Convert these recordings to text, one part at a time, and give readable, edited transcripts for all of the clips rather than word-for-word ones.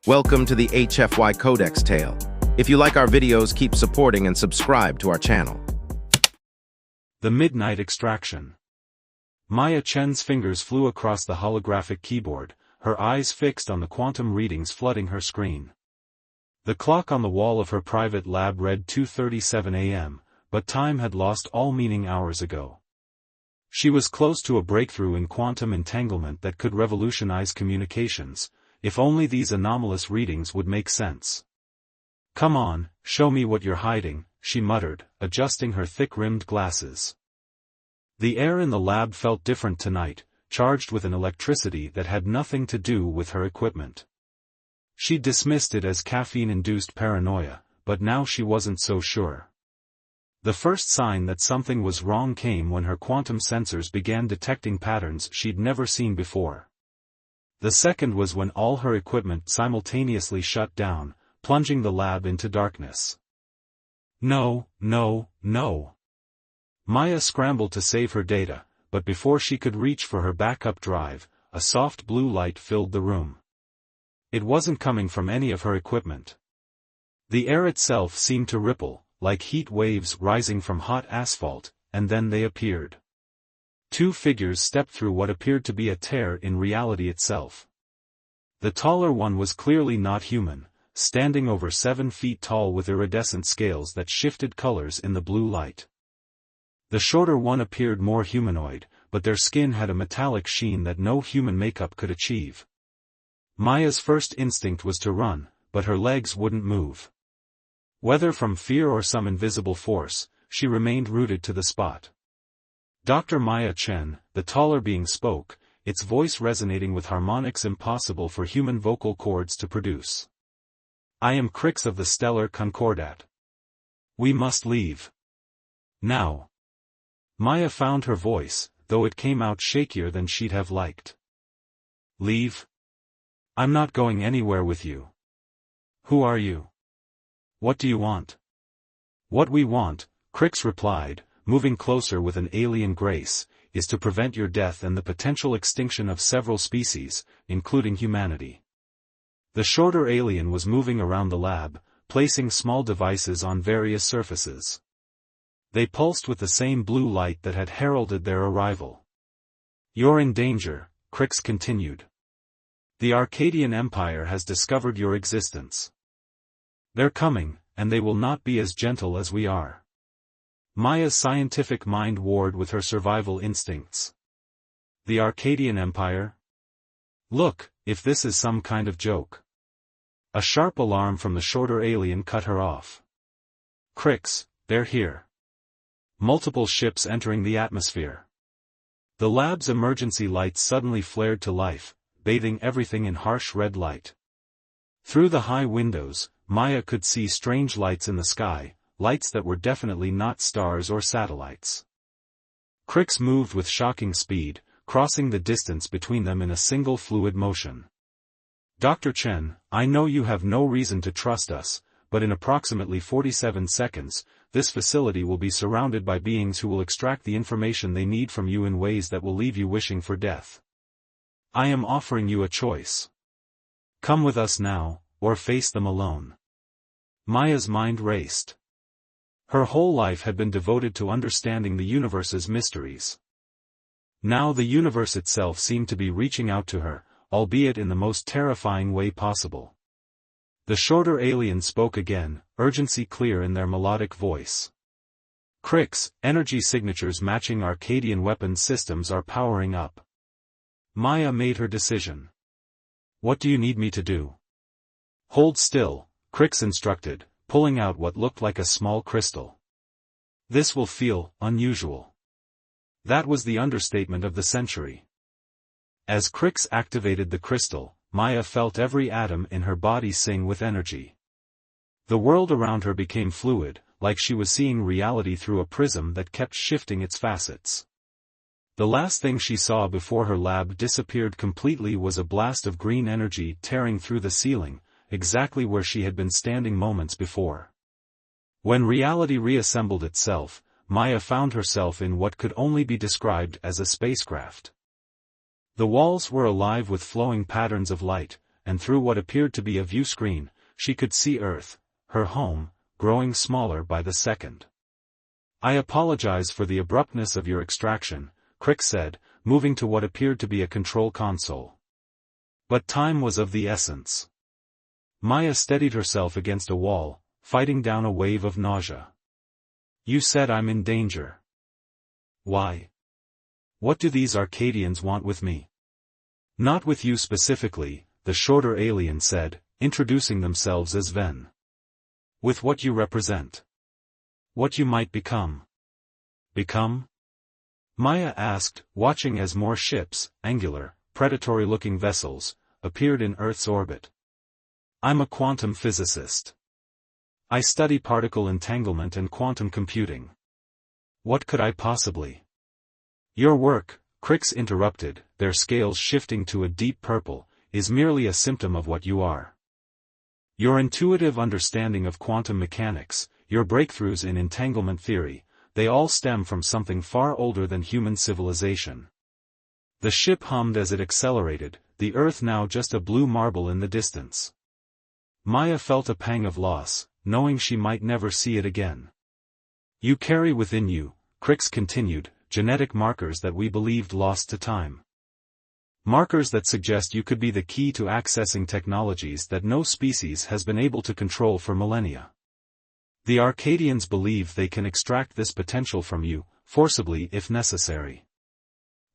Welcome to the HFY Codex Tale. If you like our videos, keep supporting and subscribe to our channel. The Midnight Extraction. Maya Chen's fingers flew across the holographic keyboard, her eyes fixed on the quantum readings flooding her screen. The clock on the wall of her private lab read 2:37 a.m., but time had lost all meaning hours ago. She was close to a breakthrough in quantum entanglement that could revolutionize communications, if only these anomalous readings would make sense. "Come on, show me what you're hiding," she muttered, adjusting her thick-rimmed glasses. The air in the lab felt different tonight, charged with an electricity that had nothing to do with her equipment. She dismissed it as caffeine-induced paranoia, but now she wasn't so sure. The first sign that something was wrong came when her quantum sensors began detecting patterns she'd never seen before. The second was when all her equipment simultaneously shut down, plunging the lab into darkness. No. Maya scrambled to save her data, but before she could reach for her backup drive, a soft blue light filled the room. It wasn't coming from any of her equipment. The air itself seemed to ripple, like heat waves rising from hot asphalt, and then they appeared. Two figures stepped through what appeared to be a tear in reality itself. The taller one was clearly not human, standing over 7 feet tall with iridescent scales that shifted colors in the blue light. The shorter one appeared more humanoid, but their skin had a metallic sheen that no human makeup could achieve. Maya's first instinct was to run, but her legs wouldn't move. Whether from fear or some invisible force, she remained rooted to the spot. Dr. Maya Chen, the taller being, spoke, its voice resonating with harmonics impossible for human vocal cords to produce. "I am Crix of the Stellar Concordat. We must leave. Now." Maya found her voice, though it came out shakier than she'd have liked. "Leave? I'm not going anywhere with you. Who are you? What do you want?" "What we want," Crix replied, moving closer with an alien grace, "is to prevent your death and the potential extinction of several species, including humanity." The shorter alien was moving around the lab, placing small devices on various surfaces. They pulsed with the same blue light that had heralded their arrival. "You're in danger," Crix continued. "The Arcadian Empire has discovered your existence. They're coming, and they will not be as gentle as we are." Maya's scientific mind warred with her survival instincts. "The Arcadian Empire? Look, if this is some kind of joke." A sharp alarm from the shorter alien cut her off. "Crix, they're here. Multiple ships entering the atmosphere." The lab's emergency lights suddenly flared to life, bathing everything in harsh red light. Through the high windows, Maya could see strange lights in the sky, lights that were definitely not stars or satellites. Crix moved with shocking speed, crossing the distance between them in a single fluid motion. "Dr. Chen, I know you have no reason to trust us, but in approximately 47 seconds, this facility will be surrounded by beings who will extract the information they need from you in ways that will leave you wishing for death. I am offering you a choice. Come with us now, or face them alone." Maya's mind raced. Her whole life had been devoted to understanding the universe's mysteries. Now the universe itself seemed to be reaching out to her, albeit in the most terrifying way possible. The shorter alien spoke again, urgency clear in their melodic voice. "Crix, energy signatures matching Arcadian weapons systems are powering up." Maya made her decision. "What do you need me to do?" "Hold still," Crix instructed, pulling out what looked like a small crystal. "This will feel unusual." That was the understatement of the century. As Crix activated the crystal, Maya felt every atom in her body sing with energy. The world around her became fluid, like she was seeing reality through a prism that kept shifting its facets. The last thing she saw before her lab disappeared completely was a blast of green energy tearing through the ceiling, exactly where she had been standing moments before. When reality reassembled itself, Maya found herself in what could only be described as a spacecraft. The walls were alive with flowing patterns of light, and through what appeared to be a view screen, she could see Earth, her home, growing smaller by the second. "I apologize for the abruptness of your extraction," Crick said, moving to what appeared to be a control console. But time was of the essence. Maya steadied herself against a wall, fighting down a wave of nausea. "You said I'm in danger. Why? What do these Arcadians want with me?" "Not with you specifically," the shorter alien said, introducing themselves as Ven. "With what you represent. What you might become." "Become?" Maya asked, watching as more ships, angular, predatory-looking vessels, appeared in Earth's orbit. "I'm a quantum physicist. I study particle entanglement and quantum computing. What could I possibly—" "Your work," Crix interrupted, their scales shifting to a deep purple, "is merely a symptom of what you are. Your intuitive understanding of quantum mechanics, your breakthroughs in entanglement theory, they all stem from something far older than human civilization." The ship hummed as it accelerated, the Earth now just a blue marble in the distance. Maya felt a pang of loss, knowing she might never see it again. "You carry within you," Crix continued, "genetic markers that we believed lost to time. Markers that suggest you could be the key to accessing technologies that no species has been able to control for millennia. The Arcadians believe they can extract this potential from you, forcibly if necessary.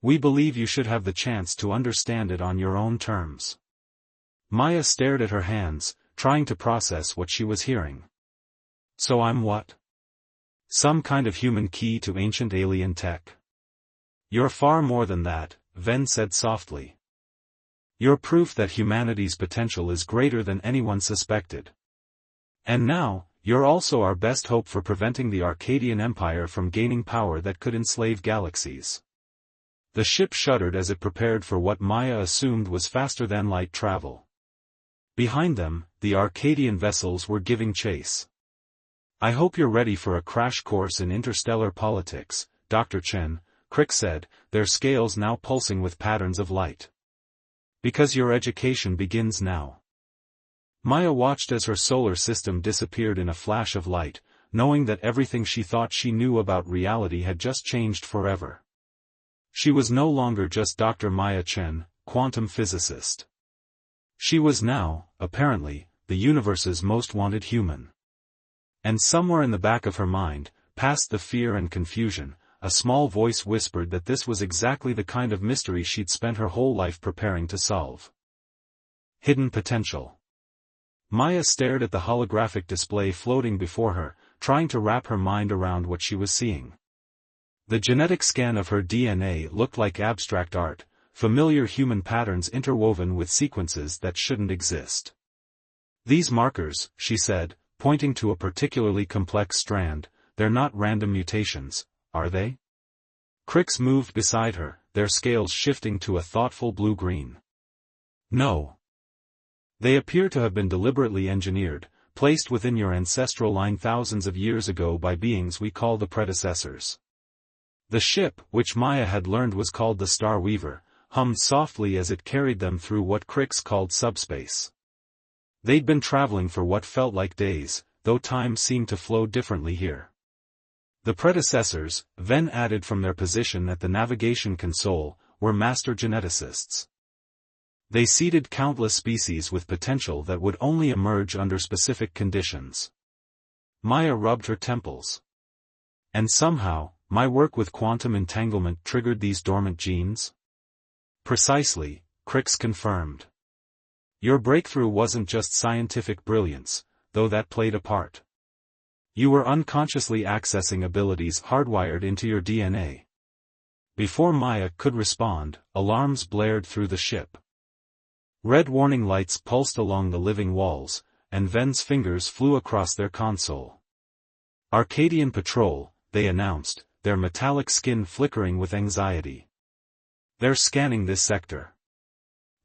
We believe you should have the chance to understand it on your own terms." Maya stared at her hands, trying to process what she was hearing. "So I'm what? Some kind of human key to ancient alien tech?" "You're far more than that," Ven said softly. "You're proof that humanity's potential is greater than anyone suspected. And now, you're also our best hope for preventing the Arcadian Empire from gaining power that could enslave galaxies." The ship shuddered as it prepared for what Maya assumed was faster-than-light travel. Behind them, the Arcadian vessels were giving chase. "I hope you're ready for a crash course in interstellar politics, Dr. Chen," Crick said, their scales now pulsing with patterns of light. "Because your education begins now." Maya watched as her solar system disappeared in a flash of light, knowing that everything she thought she knew about reality had just changed forever. She was no longer just Dr. Maya Chen, quantum physicist. She was now, apparently, the universe's most wanted human. And somewhere in the back of her mind, past the fear and confusion, a small voice whispered that this was exactly the kind of mystery she'd spent her whole life preparing to solve. Hidden potential. Maya stared at the holographic display floating before her, trying to wrap her mind around what she was seeing. The genetic scan of her DNA looked like abstract art, familiar human patterns interwoven with sequences that shouldn't exist. "These markers," she said, pointing to a particularly complex strand, "they're not random mutations, are they?" Crix moved beside her, their scales shifting to a thoughtful blue-green. "No. They appear to have been deliberately engineered, placed within your ancestral line thousands of years ago by beings we call the predecessors." The ship, which Maya had learned was called the Star Weaver, hummed softly as it carried them through what Crix called subspace. They'd been traveling for what felt like days, though time seemed to flow differently here. The predecessors, Ven added from their position at the navigation console, were master geneticists. They seeded countless species with potential that would only emerge under specific conditions. Maya rubbed her temples. "And somehow, my work with quantum entanglement triggered these dormant genes?" "Precisely," Crix confirmed. "Your breakthrough wasn't just scientific brilliance, though that played a part. You were unconsciously accessing abilities hardwired into your DNA." Before Maya could respond, alarms blared through the ship. Red warning lights pulsed along the living walls, and Ven's fingers flew across their console. "Arcadian Patrol," they announced, their metallic skin flickering with anxiety. "They're scanning this sector."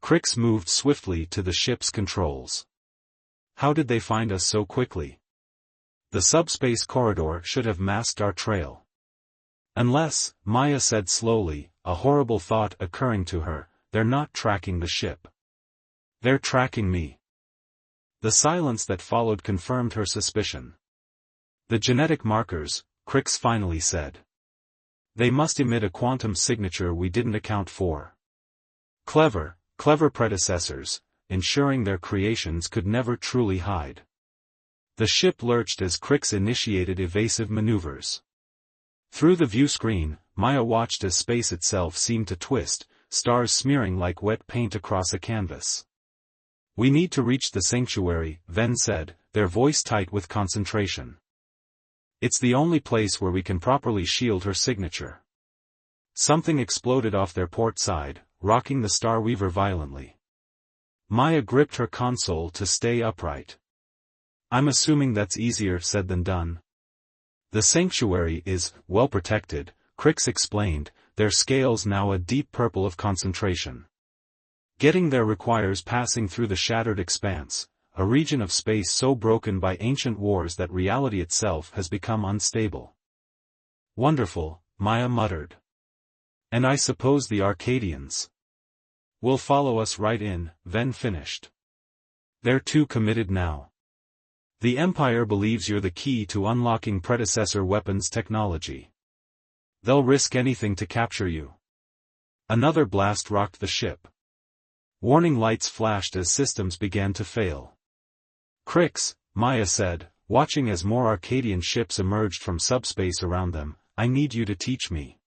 Crix moved swiftly to the ship's controls. "How did they find us so quickly? The subspace corridor should have masked our trail." "Unless," Maya said slowly, a horrible thought occurring to her, "they're not tracking the ship. They're tracking me. The silence that followed confirmed her suspicion. The genetic markers, Crix finally said. They must emit a quantum signature we didn't account for. Clever predecessors, ensuring their creations could never truly hide. The ship lurched as Crix initiated evasive maneuvers. Through the view screen, Maya watched as space itself seemed to twist, stars smearing like wet paint across a canvas. "We need to reach the sanctuary," Ven said, their voice tight with concentration. "It's the only place where we can properly shield her signature." Something exploded off their port side, rocking the Starweaver violently. Maya gripped her console to stay upright. "I'm assuming that's easier said than done." "The sanctuary is, well protected," Crix explained, their scales now a deep purple of concentration. "Getting there requires passing through the shattered expanse, a region of space so broken by ancient wars that reality itself has become unstable." "Wonderful," Maya muttered. "And I suppose the Arcadians will follow us right in," Ven finished. "They're too committed now. The Empire believes you're the key to unlocking predecessor weapons technology. They'll risk anything to capture you." Another blast rocked the ship. Warning lights flashed as systems began to fail. "Crix," Maya said, watching as more Arcadian ships emerged from subspace around them, "I need you to teach me.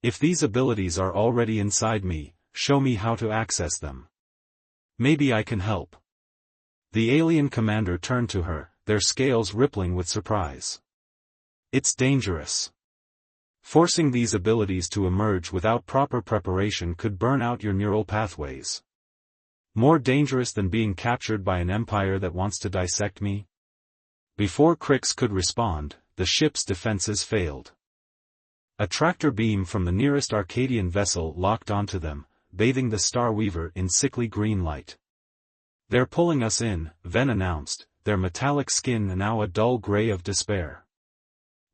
If these abilities are already inside me, show me how to access them. Maybe I can help." The alien commander turned to her, their scales rippling with surprise. "It's dangerous. Forcing these abilities to emerge without proper preparation could burn out your neural pathways. More dangerous than being captured by an empire that wants to dissect me." Before Crix could respond, the ship's defenses failed. A tractor beam from the nearest Arcadian vessel locked onto them, bathing the Starweaver in sickly green light. "They're pulling us in," Ven announced, their metallic skin now a dull gray of despair.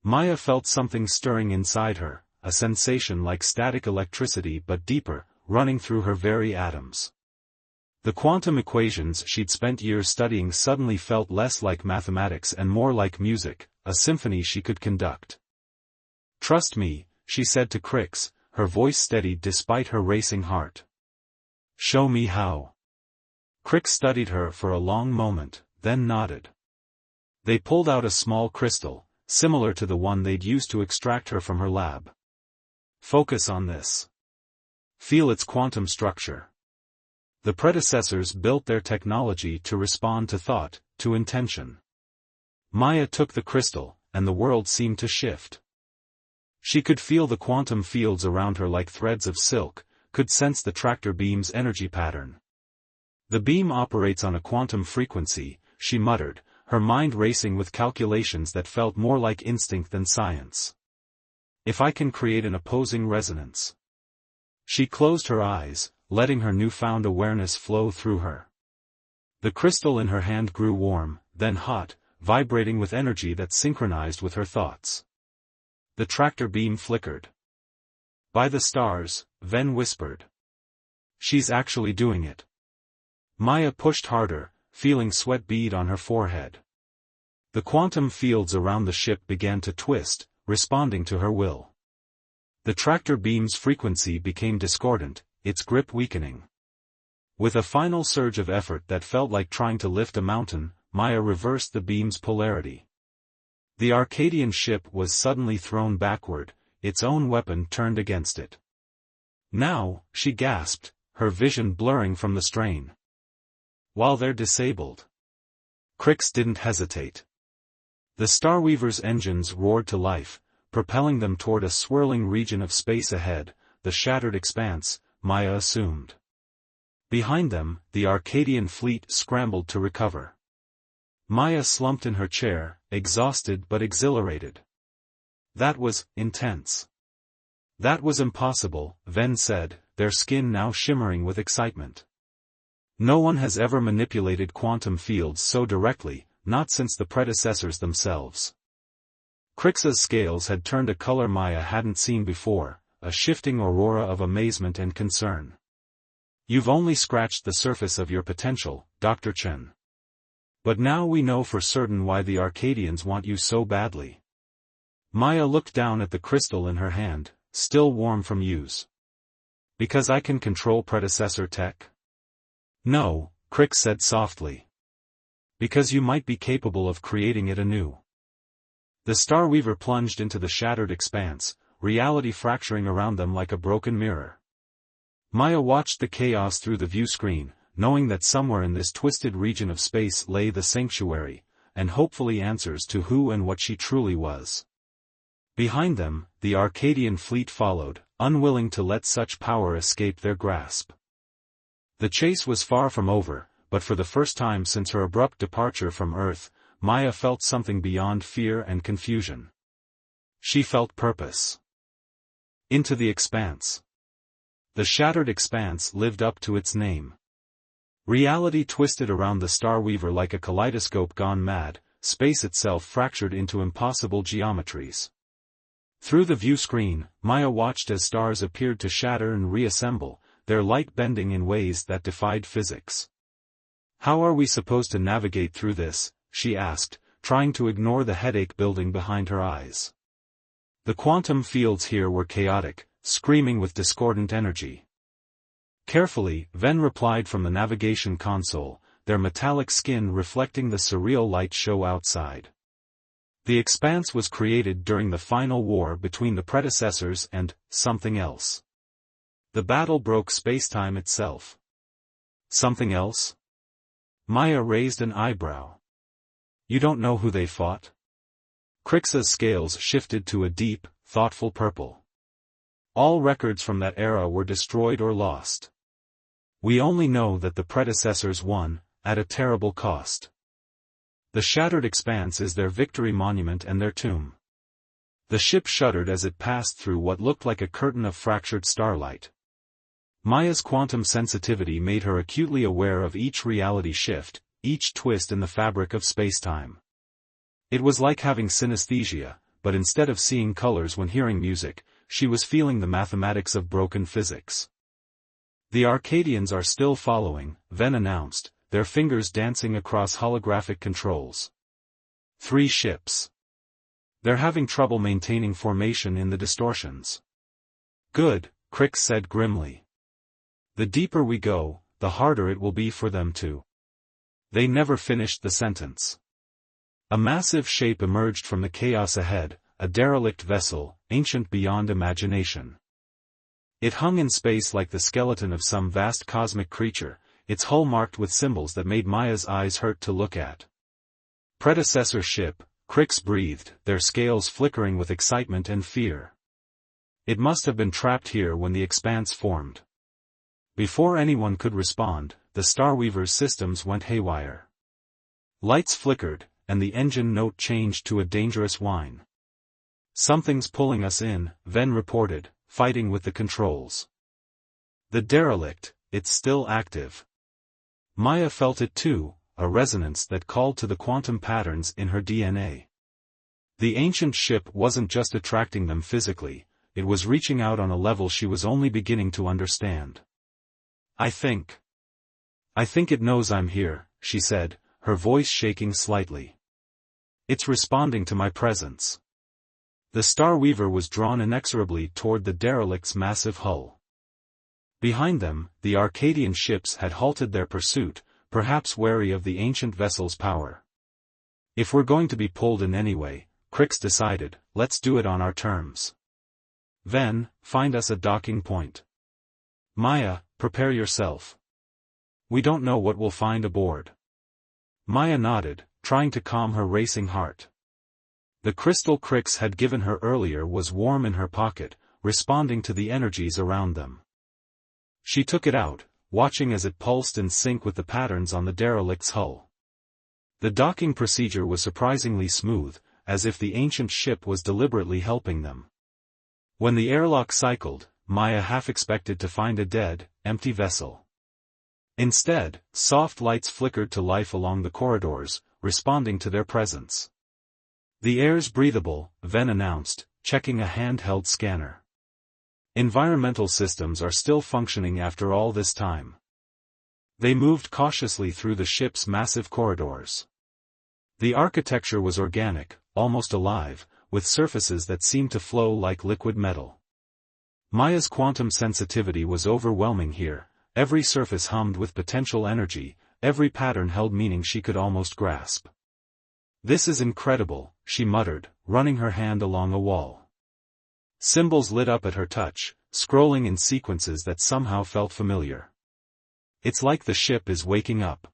Maya felt something stirring inside her, a sensation like static electricity but deeper, running through her very atoms. The quantum equations she'd spent years studying suddenly felt less like mathematics and more like music, a symphony she could conduct. "Trust me," she said to Crix, her voice steadied despite her racing heart. "Show me how." Crix studied her for a long moment, then nodded. They pulled out a small crystal, similar to the one they'd used to extract her from her lab. "Focus on this. Feel its quantum structure." The predecessors built their technology to respond to thought, to intention. Maya took the crystal, and the world seemed to shift. She could feel the quantum fields around her like threads of silk, could sense the tractor beam's energy pattern. "The beam operates on a quantum frequency," she muttered, her mind racing with calculations that felt more like instinct than science. "If I can create an opposing resonance." She closed her eyes, letting her newfound awareness flow through her. The crystal in her hand grew warm, then hot, vibrating with energy that synchronized with her thoughts. The tractor beam flickered. "By the stars," Ven whispered. "She's actually doing it." Maya pushed harder, feeling sweat bead on her forehead. The quantum fields around the ship began to twist, responding to her will. The tractor beam's frequency became discordant, its grip weakening. With a final surge of effort that felt like trying to lift a mountain, Maya reversed the beam's polarity. The Arcadian ship was suddenly thrown backward, its own weapon turned against it. "Now," she gasped, her vision blurring from the strain. "While they're disabled." Crix didn't hesitate. The Starweaver's engines roared to life, propelling them toward a swirling region of space ahead, the shattered expanse, Maya assumed. Behind them, the Arcadian fleet scrambled to recover. Maya slumped in her chair, exhausted but exhilarated. That was intense. "That was impossible," Ven said, their skin now shimmering with excitement. "No one has ever manipulated quantum fields so directly, not since the predecessors themselves." Crix's scales had turned a color Maya hadn't seen before, a shifting aurora of amazement and concern. You've only scratched the surface of your potential, Dr. Chen. But now we know for certain why the Arcadians want you so badly. Maya looked down at the crystal in her hand, still warm from use. Because I can control predecessor tech? No, Crick said softly. Because you might be capable of creating it anew. The Starweaver plunged into the shattered expanse, reality fracturing around them like a broken mirror. Maya watched the chaos through the view screen, knowing that somewhere in this twisted region of space lay the sanctuary, and hopefully answers to who and what she truly was. Behind them, the Arcadian fleet followed, unwilling to let such power escape their grasp. The chase was far from over, but for the first time since her abrupt departure from Earth, Maya felt something beyond fear and confusion. She felt purpose. Into the expanse. The shattered expanse lived up to its name. Reality twisted around the Starweaver like a kaleidoscope gone mad, space itself fractured into impossible geometries. Through the view screen, Maya watched as stars appeared to shatter and reassemble, their light bending in ways that defied physics. How are we supposed to navigate through this? She asked, trying to ignore the headache building behind her eyes. The quantum fields here were chaotic, screaming with discordant energy. Carefully, Ven replied from the navigation console, their metallic skin reflecting the surreal light show outside. The expanse was created during the final war between the predecessors and something else. The battle broke spacetime itself. Something else? Maya raised an eyebrow. You don't know who they fought? Crix's scales shifted to a deep, thoughtful purple. All records from that era were destroyed or lost. We only know that the predecessors won, at a terrible cost. The shattered expanse is their victory monument and their tomb. The ship shuddered as it passed through what looked like a curtain of fractured starlight. Maya's quantum sensitivity made her acutely aware of each reality shift, each twist in the fabric of spacetime. It was like having synesthesia, but instead of seeing colors when hearing music, she was feeling the mathematics of broken physics. The Arcadians are still following, Ven announced, their fingers dancing across holographic controls. 3 ships. They're having trouble maintaining formation in the distortions. Good, Crix said grimly. The deeper we go, the harder it will be for them to. They never finished the sentence. A massive shape emerged from the chaos ahead, a derelict vessel, ancient beyond imagination. It hung in space like the skeleton of some vast cosmic creature, its hull marked with symbols that made Maya's eyes hurt to look at. Predecessor ship, Crix breathed, their scales flickering with excitement and fear. It must have been trapped here when the expanse formed. Before anyone could respond, the Starweaver's systems went haywire. Lights flickered, and the engine note changed to a dangerous whine. Something's pulling us in, Ven reported, fighting with the controls. The derelict, it's still active. Maya felt it too, a resonance that called to the quantum patterns in her DNA. The ancient ship wasn't just attracting them physically, it was reaching out on a level she was only beginning to understand. I think it knows I'm here, she said, her voice shaking slightly. It's responding to my presence. The Starweaver was drawn inexorably toward the derelict's massive hull. Behind them, the Arcadian ships had halted their pursuit, perhaps wary of the ancient vessel's power. If we're going to be pulled in anyway, Crix decided, let's do it on our terms. Ven, find us a docking point. Maya, prepare yourself. We don't know what we'll find aboard. Maya nodded, trying to calm her racing heart. The crystal Crix had given her earlier was warm in her pocket, responding to the energies around them. She took it out, watching as it pulsed in sync with the patterns on the derelict's hull. The docking procedure was surprisingly smooth, as if the ancient ship was deliberately helping them. When the airlock cycled, Maya half expected to find a dead, empty vessel. Instead, soft lights flickered to life along the corridors, responding to their presence. The air's breathable, Ven announced, checking a handheld scanner. Environmental systems are still functioning after all this time. They moved cautiously through the ship's massive corridors. The architecture was organic, almost alive, with surfaces that seemed to flow like liquid metal. Maya's quantum sensitivity was overwhelming here, every surface hummed with potential energy, every pattern held meaning she could almost grasp. "This is incredible," she muttered, running her hand along a wall. Symbols lit up at her touch, scrolling in sequences that somehow felt familiar. "It's like the ship is waking up."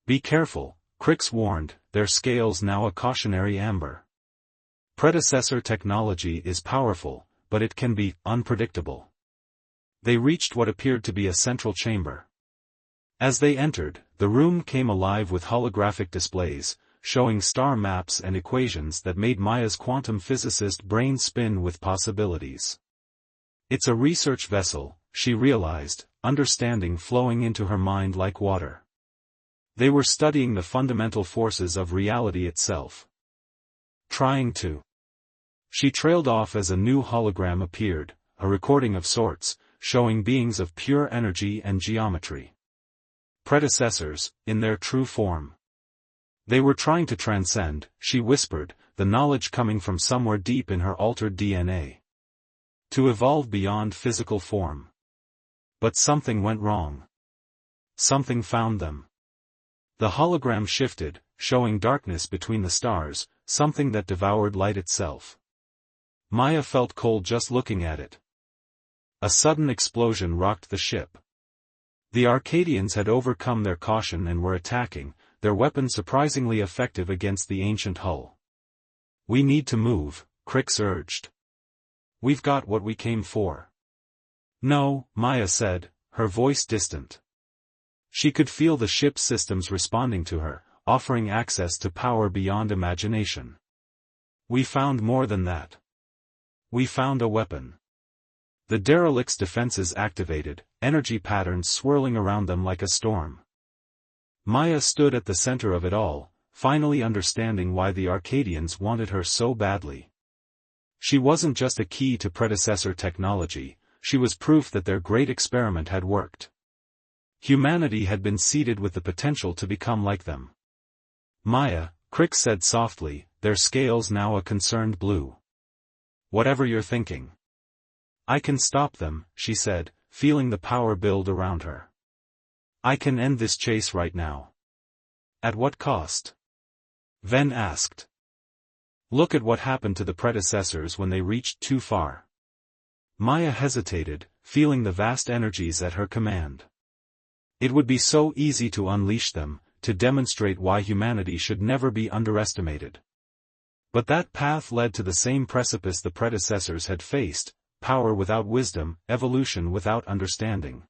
"Be careful," Crix warned, their scales now a cautionary amber. "Predecessor technology is powerful, but it can be unpredictable." They reached what appeared to be a central chamber. As they entered, the room came alive with holographic displays, showing star maps and equations that made Maya's quantum physicist brain spin with possibilities. "It's a research vessel," she realized, understanding flowing into her mind like water. They were studying the fundamental forces of reality itself. Trying to. She trailed off as a new hologram appeared, a recording of sorts, showing beings of pure energy and geometry. Predecessors, in their true form. They were trying to transcend, she whispered, the knowledge coming from somewhere deep in her altered DNA. To evolve beyond physical form. But something went wrong. Something found them. The hologram shifted, showing darkness between the stars, something that devoured light itself. Maya felt cold just looking at it. A sudden explosion rocked the ship. The Arcadians had overcome their caution and were attacking, their weapons surprisingly effective against the ancient hull. "We need to move," Crix urged. "We've got what we came for." "No," Maya said, her voice distant. She could feel the ship's systems responding to her, offering access to power beyond imagination. "We found more than that. We found a weapon." The derelict's defenses activated, energy patterns swirling around them like a storm. Maya stood at the center of it all, finally understanding why the Arcadians wanted her so badly. She wasn't just a key to predecessor technology, she was proof that their great experiment had worked. Humanity had been seeded with the potential to become like them. "Maya," Crix said softly, their scales now a concerned blue. "Whatever you're thinking." "I can stop them," she said, feeling the power build around her. "I can end this chase right now." "At what cost?" Ven asked. "Look at what happened to the predecessors when they reached too far." Maya hesitated, feeling the vast energies at her command. It would be so easy to unleash them, to demonstrate why humanity should never be underestimated. But that path led to the same precipice the predecessors had faced, power without wisdom, evolution without understanding.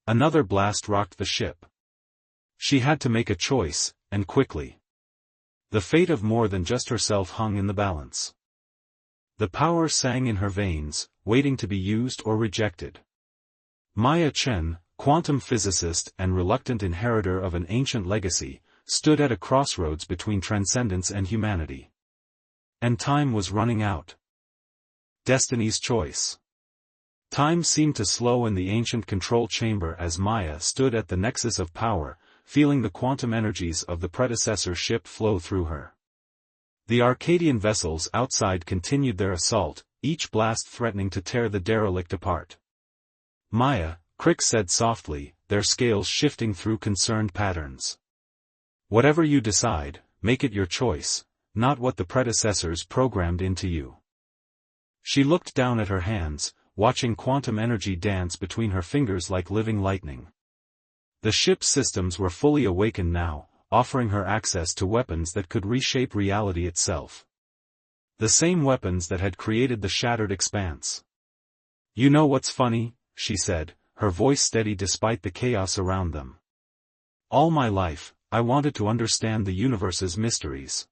Another blast rocked the ship. She had to make a choice, and quickly. The fate of more than just herself hung in the balance. The power sang in her veins, waiting to be used or rejected. Maya Chen, quantum physicist and reluctant inheritor of an ancient legacy, stood at a crossroads between transcendence and humanity. And time was running out. Destiny's choice. Time seemed to slow in the ancient control chamber as Maya stood at the nexus of power, feeling the quantum energies of the predecessor ship flow through her. The Arcadian vessels outside continued their assault, each blast threatening to tear the derelict apart. "Maya," Crix said softly, their scales shifting through concerned patterns. "Whatever you decide, make it your choice, not what the predecessors programmed into you." She looked down at her hands, watching quantum energy dance between her fingers like living lightning. The ship's systems were fully awakened now, offering her access to weapons that could reshape reality itself. The same weapons that had created the shattered expanse. "You know what's funny?" she said, her voice steady despite the chaos around them. "All my life, I wanted to understand the universe's mysteries.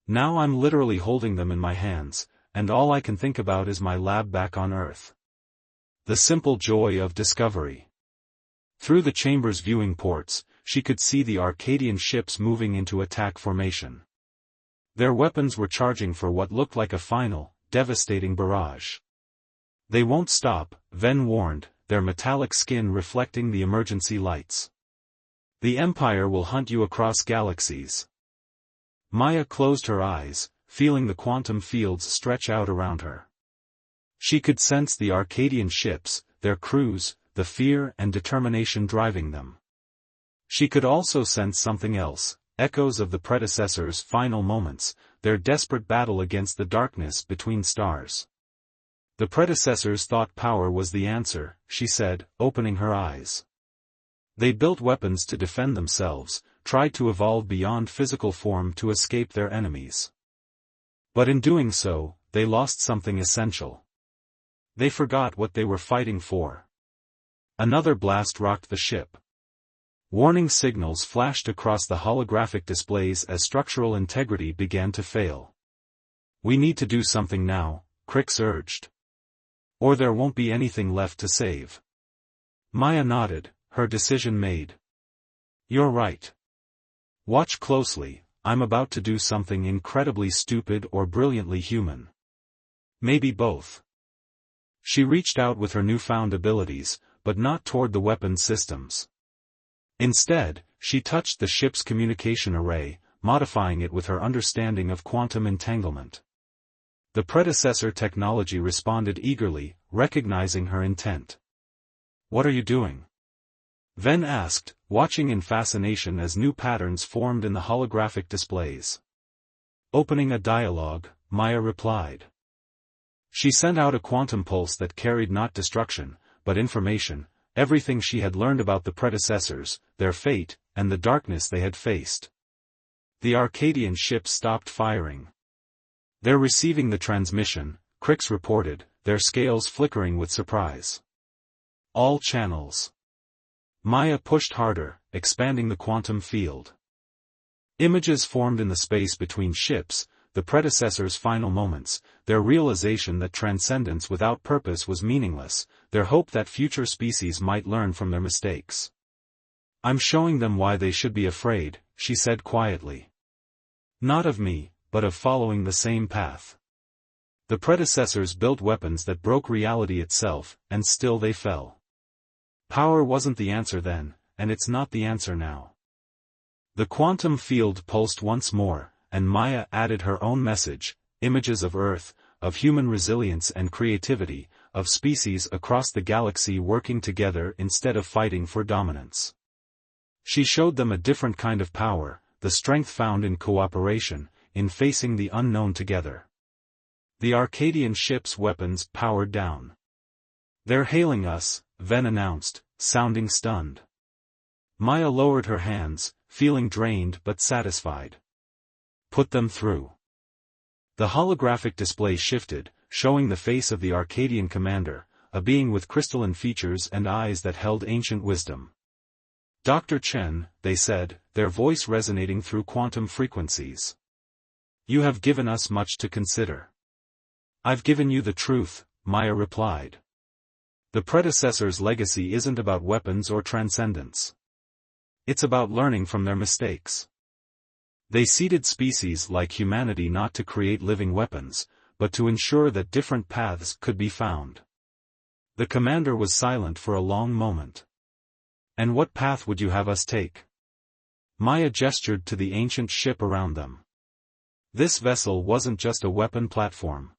Now I'm literally holding them in my hands, and all I can think about is my lab back on Earth." The simple joy of discovery. Through the chamber's viewing ports, she could see the Arcadian ships moving into attack formation. Their weapons were charging for what looked like a final, devastating barrage. They won't stop, Ven warned, their metallic skin reflecting the emergency lights. The Empire will hunt you across galaxies. Maya closed her eyes, feeling the quantum fields stretch out around her. She could sense the Arcadian ships, their crews, the fear and determination driving them. She could also sense something else, echoes of the predecessors' final moments, their desperate battle against the darkness between stars. The predecessors thought power was the answer, she said, opening her eyes. They built weapons to defend themselves, tried to evolve beyond physical form to escape their enemies. But in doing so, they lost something essential. They forgot what they were fighting for. Another blast rocked the ship. Warning signals flashed across the holographic displays as structural integrity began to fail. "We need to do something now," Crix urged. "Or there won't be anything left to save." Maya nodded, her decision made. "You're right. Watch closely, I'm about to do something incredibly stupid or brilliantly human. Maybe both." She reached out with her newfound abilities, but not toward the weapon systems. Instead, she touched the ship's communication array, modifying it with her understanding of quantum entanglement. The predecessor technology responded eagerly, recognizing her intent. "What are you doing?" Ven asked, watching in fascination as new patterns formed in the holographic displays. "Opening a dialogue," Maya replied. She sent out a quantum pulse that carried not destruction, but information, everything she had learned about the predecessors, their fate, and the darkness they had faced. The Arcadian ships stopped firing. "They're receiving the transmission," Crix reported, their scales flickering with surprise. "All channels." Maya pushed harder, expanding the quantum field. Images formed in the space between ships, the predecessors' final moments, their realization that transcendence without purpose was meaningless, their hope that future species might learn from their mistakes. "I'm showing them why they should be afraid," she said quietly. "Not of me, but of following the same path." The predecessors built weapons that broke reality itself, and still they fell. Power wasn't the answer then, and it's not the answer now. The quantum field pulsed once more, and Maya added her own message, images of Earth, of human resilience and creativity, of species across the galaxy working together instead of fighting for dominance. She showed them a different kind of power, the strength found in cooperation, in facing the unknown together. The Arcadian ship's weapons powered down. "They're hailing us," Ven announced, sounding stunned. Maya lowered her hands, feeling drained but satisfied. "Put them through." The holographic display shifted, showing the face of the Arcadian commander, a being with crystalline features and eyes that held ancient wisdom. "Dr. Chen," they said, their voice resonating through quantum frequencies. "You have given us much to consider." "I've given you the truth," Maya replied. The predecessor's legacy isn't about weapons or transcendence. It's about learning from their mistakes. They seeded species like humanity not to create living weapons, but to ensure that different paths could be found. The commander was silent for a long moment. "And what path would you have us take?" Maya gestured to the ancient ship around them. This vessel wasn't just a weapon platform.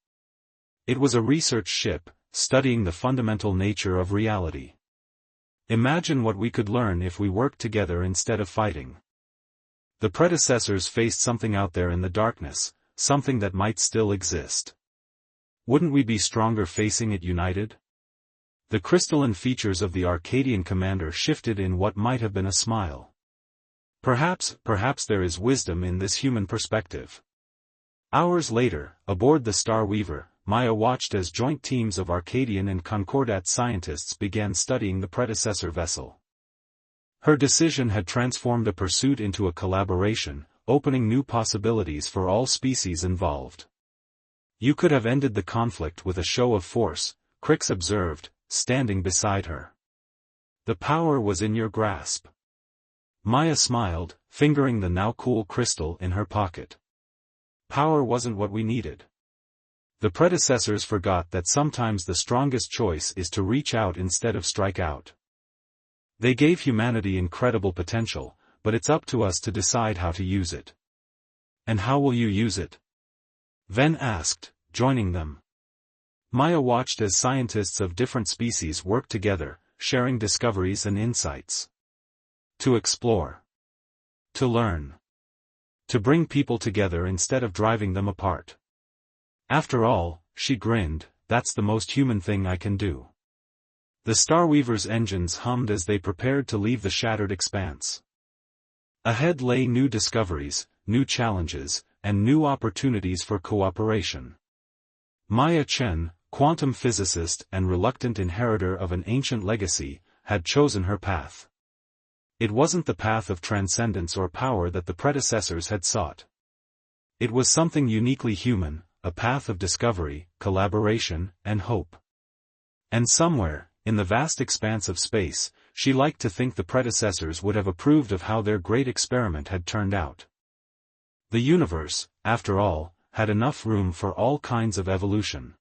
It was a research ship, studying the fundamental nature of reality. "Imagine what we could learn if we worked together instead of fighting." The predecessors faced something out there in the darkness, something that might still exist. Wouldn't we be stronger facing it united? The crystalline features of the Arcadian commander shifted in what might have been a smile. Perhaps there is wisdom in this human perspective. Hours later, aboard the Star Weaver, Maya watched as joint teams of Arcadian and Concordat scientists began studying the predecessor vessel. Her decision had transformed a pursuit into a collaboration, opening new possibilities for all species involved. "You could have ended the conflict with a show of force," Crix observed, standing beside her. "The power was in your grasp." Maya smiled, fingering the now cool crystal in her pocket. "Power wasn't what we needed. The predecessors forgot that sometimes the strongest choice is to reach out instead of strike out. They gave humanity incredible potential, but it's up to us to decide how to use it. And how will you use it? Ven asked, joining them. Maya watched as scientists of different species worked together, sharing discoveries and insights. To explore. To learn. To bring people together instead of driving them apart. After all, she grinned, that's the most human thing I can do. The Starweaver's engines hummed as they prepared to leave the shattered expanse. Ahead lay new discoveries, new challenges, and new opportunities for cooperation. Maya Chen, quantum physicist and reluctant inheritor of an ancient legacy, had chosen her path. It wasn't the path of transcendence or power that the predecessors had sought. It was something uniquely human, a path of discovery, collaboration, and hope. And somewhere, in the vast expanse of space, she liked to think the predecessors would have approved of how their great experiment had turned out. The universe, after all, had enough room for all kinds of evolution.